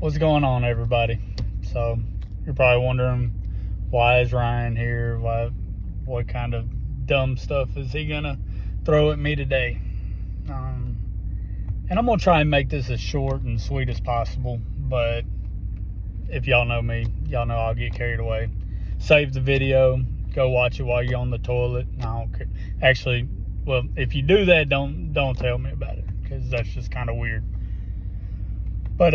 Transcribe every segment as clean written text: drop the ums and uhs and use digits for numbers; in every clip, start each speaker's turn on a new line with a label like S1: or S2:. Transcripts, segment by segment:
S1: What's going on, everybody? So you're probably wondering, why is Ryan here? What kind of dumb stuff is he gonna throw at me today? And I'm gonna try and make this as short and sweet as possible, but if y'all know me, y'all know I'll get carried away. Save the video, go watch it while you're on the toilet. I don't care. Actually, well, if you do that, don't tell me about it, because that's just kind of weird. But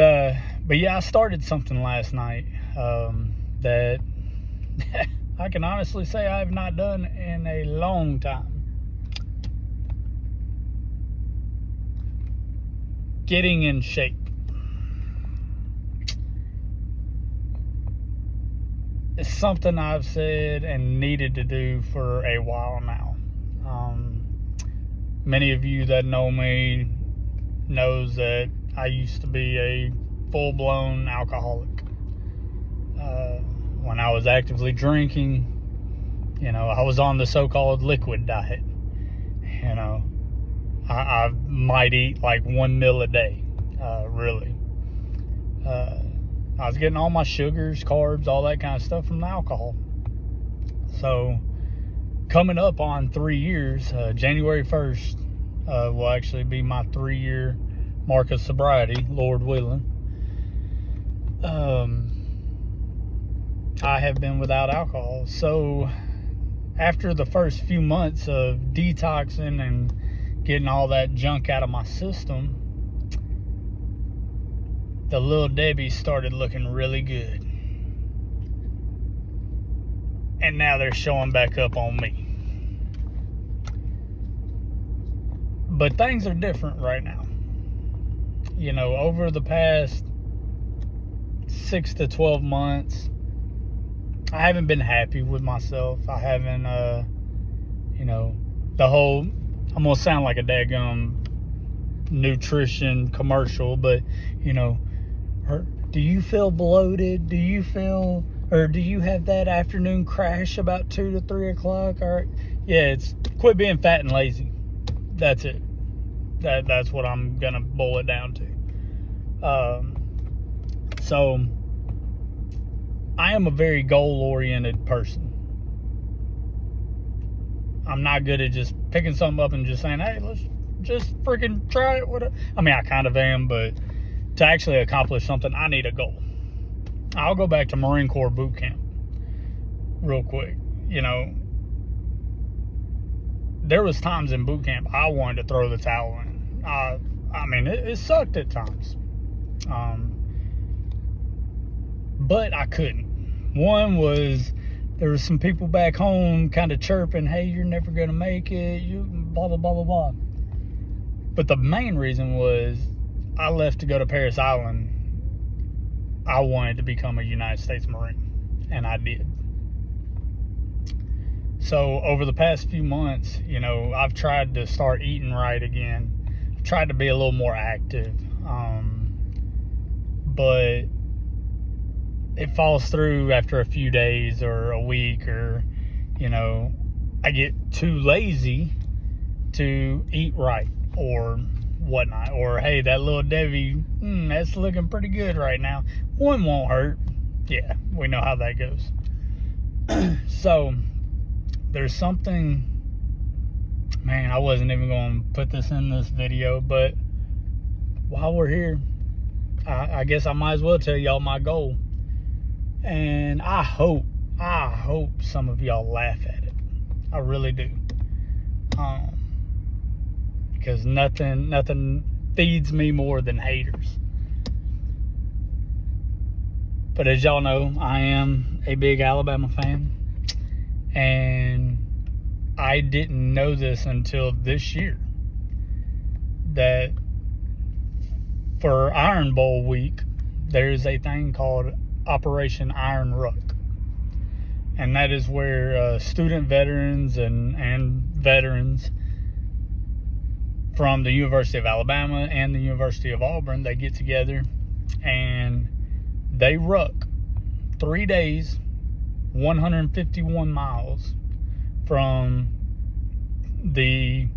S1: yeah, I started something last night that I can honestly say I have not done in a long time. Getting in shape. It's something I've said and needed to do for a while now. Many of you that know me knows that I used to be a full-blown alcoholic. When I was actively drinking, I was on the so-called liquid diet. I might eat like 1 meal a day, really. I was getting all my sugars, carbs, all that kind of stuff from the alcohol. So, coming up on 3 years, January 1st will actually be my 3-year mark of sobriety, Lord willing. I have been without alcohol. So, after the first few months of detoxing and getting all that junk out of my system, the little Debbie started looking really good. And now they're showing back up on me. But things are different right now. Over the past 6 to 12 months, I haven't been happy with myself. I haven't, the whole, I'm going to sound like a daggum nutrition commercial, but, do you feel bloated? Do you have that afternoon crash about 2 to 3 o'clock? All right. Yeah, it's quit being fat and lazy. That's it. That's what I'm going to boil it down to. So, I am a very goal-oriented person. I'm not good at just picking something up and just saying, hey, let's just freaking try it. I mean, I kind of am, but to actually accomplish something, I need a goal. I'll go back to Marine Corps boot camp real quick. There was times in boot camp I wanted to throw the towel in. I mean, it sucked at times. But I couldn't. One was, there was some people back home kind of chirping, hey, you're never going to make it, you blah, blah, blah, blah, blah. But the main reason was, I left to go to Paris Island. I wanted to become a United States Marine, and I did. So over the past few months, I've tried to start eating right again. I've tried to be a little more active, but it falls through after a few days or a week, or I get too lazy to eat right or whatnot. Or, hey, that little Debbie, that's looking pretty good right now. One won't hurt. Yeah, we know how that goes. So, there's something, man, I wasn't even going to put this in this video, but while we're here, I guess I might as well tell y'all my goal. And I hope some of y'all laugh at it. I really do. Because nothing feeds me more than haters. But as y'all know, I am a big Alabama fan. And I didn't know this until this year, that for Iron Bowl week, there's a thing called Operation Iron Ruck. And that is where student veterans and veterans from the University of Alabama and the University of Auburn, they get together and they ruck 3 days, 151 miles from the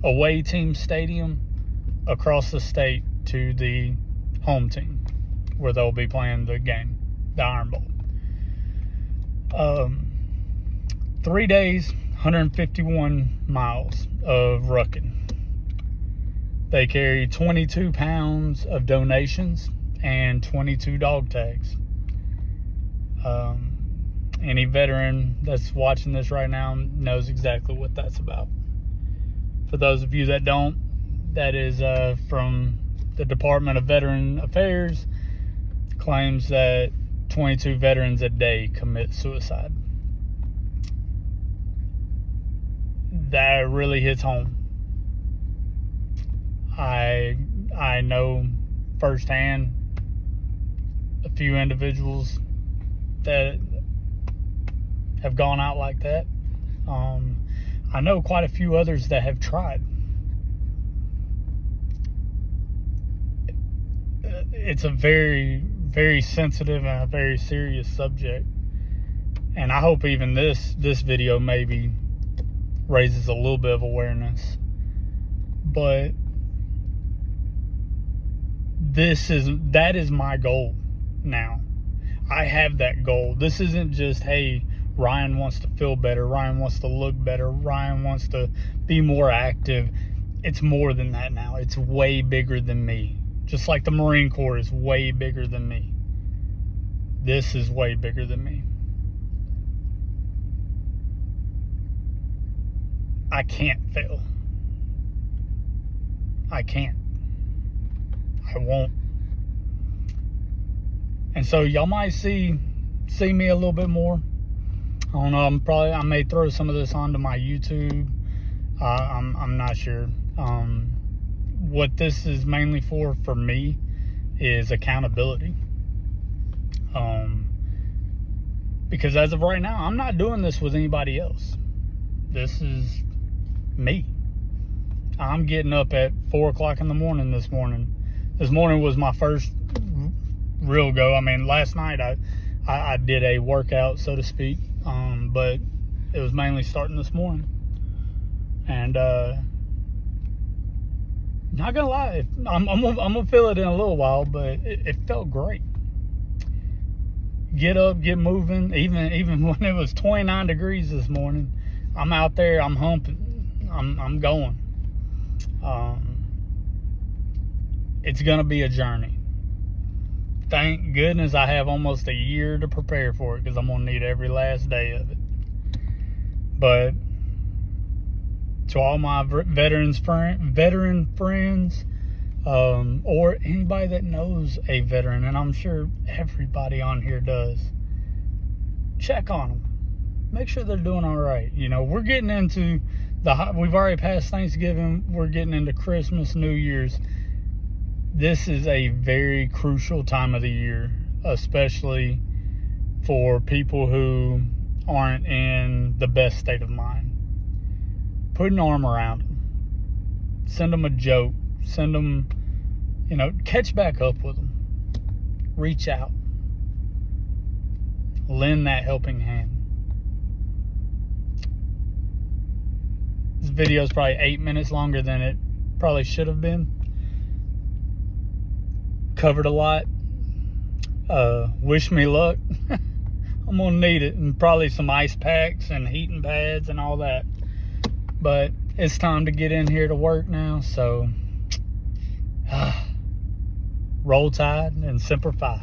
S1: away team stadium across the state to the home team. where they'll be playing the game, the Iron Bowl. 3 days, 151 miles of rucking. They carry 22 pounds of donations and 22 dog tags. Any veteran that's watching this right now knows exactly what that's about. For those of you that don't, that is from the Department of Veteran Affairs, claims that 22 veterans a day commit suicide. That really hits home. I know firsthand a few individuals that have gone out like that. I know quite a few others that have tried. It's a very, very sensitive and a very serious subject. And I hope even this video maybe raises a little bit of awareness. But that is my goal now. I have that goal. This isn't just, hey, Ryan wants to feel better, Ryan wants to look better, Ryan wants to be more active. It's more than that now. It's way bigger than me. Just like the Marine Corps is way bigger than me. This is way bigger than me. I can't fail. I can't. I won't. And so y'all might see me a little bit more. I don't know. I may throw some of this onto my YouTube. I'm not sure. What this is mainly for me is accountability. Because as of right now, I'm not doing this with anybody else. This is me. I'm getting up at 4 o'clock in the morning this morning. This morning was my first real go. I mean, last night I did a workout, so to speak, but it was mainly starting this morning. And not gonna lie, I'm gonna feel it in a little while, but it felt great. Get up, get moving. Even when it was 29 degrees this morning, I'm out there, I'm humping, I'm going. It's gonna be a journey. Thank goodness I have almost a year to prepare for it, because I'm gonna need every last day of it. But to all my veteran friends, or anybody that knows a veteran, and I'm sure everybody on here does, check on them. Make sure they're doing all right. You know, we're getting into we've already passed Thanksgiving. We're getting into Christmas, New Year's. This is a very crucial time of the year, especially for people who aren't in the best state of mind. Put an arm around them. Send them a joke. Send them, catch back up with them. Reach out. Lend that helping hand. This video is probably 8 minutes longer than it probably should have been. Covered a lot. Wish me luck. I'm gonna need it, and probably some ice packs and heating pads and all that. But it's time to get in here to work now, so roll tide and semper fi.